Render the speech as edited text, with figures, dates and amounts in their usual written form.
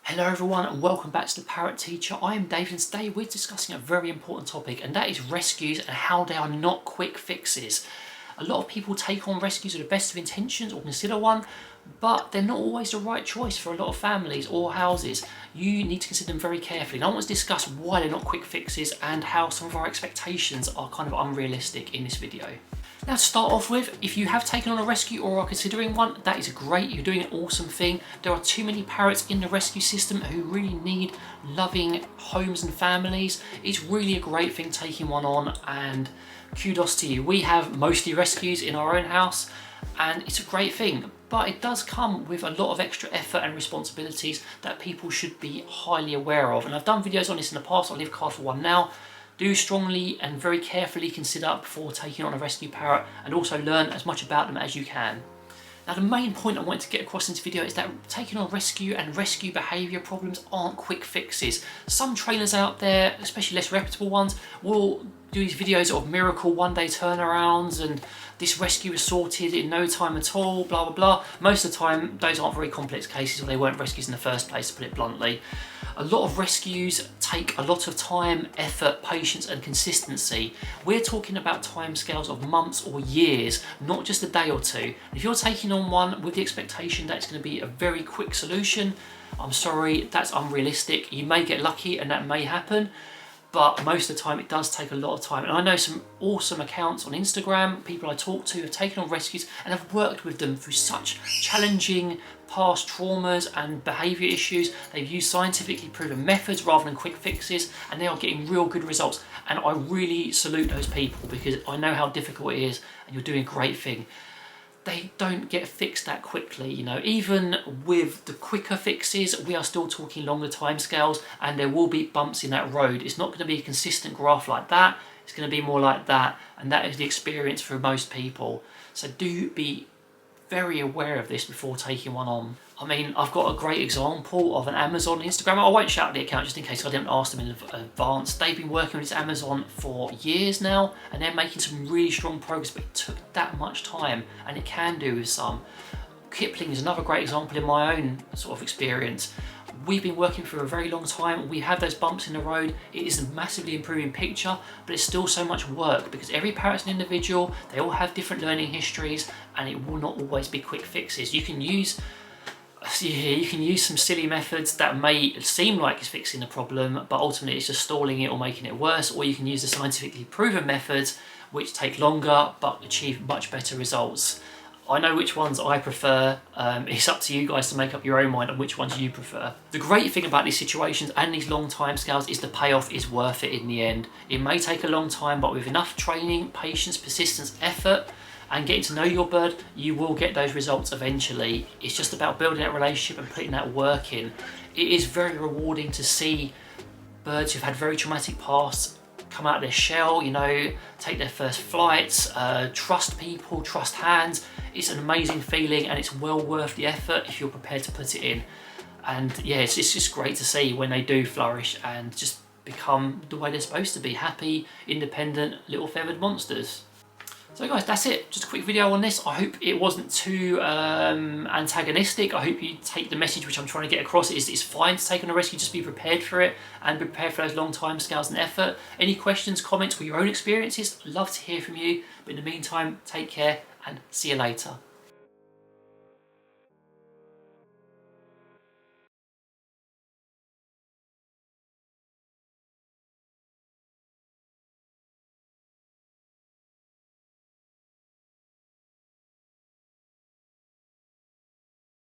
Hello everyone and welcome back to the Parrot Teacher. I am David and today we're discussing a very important topic, and that is rescues and how they are not quick fixes. A lot of people take on rescues with the best of intentions or consider one, but they're not always the right choice for a lot of families or houses. You need to consider them very carefully. And I want to discuss why they're not quick fixes and how some of our expectations are kind of unrealistic in this video. Now, to start off with, if you have taken on a rescue or are considering one, that is great. You're doing an awesome thing. There are too many parrots in the rescue system who really need loving homes and families. It's really a great thing taking one on, and kudos to you. We have mostly rescues in our own house and it's a great thing, but it does come with a lot of extra effort and responsibilities that people should be highly aware of. And I've done videos on this in the past. I'll leave a card for one now. Do strongly and very carefully consider before taking on a rescue parrot, and also learn as much about them as you can. Now, the main point I wanted to get across in this video is that taking on rescue and rescue behaviour problems aren't quick fixes. Some trainers out there, especially less reputable ones, will do these videos of miracle one-day turnarounds and this rescue was sorted in no time at all, blah blah blah. Most of the time those aren't very complex cases, or they weren't rescues in the first place, to put it bluntly. A lot of rescues take a lot of time, effort, patience and consistency. We're talking about timescales of months or years, not just a day or two. If you're taking on one with the expectation that it's going to be a very quick solution, I'm sorry, that's unrealistic. You may get lucky and that may happen, but most of the time it does take a lot of time. And I know some awesome accounts on Instagram, people I talk to have taken on rescues and have worked with them through such challenging past traumas and behaviour issues. They've used scientifically proven methods rather than quick fixes, and they are getting real good results. And I really salute those people because I know how difficult it is, and you're doing a great thing. They don't get fixed that quickly, you know. Even with the quicker fixes, we are still talking longer timescales, and there will be bumps in that road. It's not going to be a consistent graph like that. It's going to be more like that, and that is the experience for most people. So do be very aware of this before taking one on. I mean, I've got a great example of an Amazon Instagram. I won't shout the account just in case I didn't ask them in advance. They've been working with this Amazon for years now, and they're making some really strong progress, but it took that much time, and it can do with some. Kipling is another great example in my own sort of experience. We've been working for a very long time. We have those bumps in the road. It is a massively improving picture, but it's still so much work because every parrot's an individual. They all have different learning histories, and it will not always be quick fixes. You can use some silly methods that may seem like it's fixing the problem, but ultimately it's just stalling it or making it worse. Or you can use the scientifically proven methods, which take longer but achieve much better results. I know which ones I prefer. It's up to you guys to make up your own mind on which ones you prefer. The great thing about these situations and these long time scales is the payoff is worth it in the end. It may take a long time, but with enough training, patience, persistence, effort, and getting to know your bird, you will get those results eventually. It's just about building that relationship and putting that work in. It is very rewarding to see birds who've had very traumatic pasts come out of their shell, you know, take their first flights, trust people, trust hands. It's an amazing feeling, and it's well worth the effort if you're prepared to put it in. And yeah, it's just great to see when they do flourish and just become the way they're supposed to be, happy, independent, little feathered monsters. So guys, that's it. Just a quick video on this. I hope it wasn't too antagonistic. I hope you take the message which I'm trying to get across. It's fine to take on a rescue, just be prepared for it and be prepared for those long time scales and effort. Any questions, comments, or your own experiences, I'd love to hear from you. But in the meantime, take care and see you later.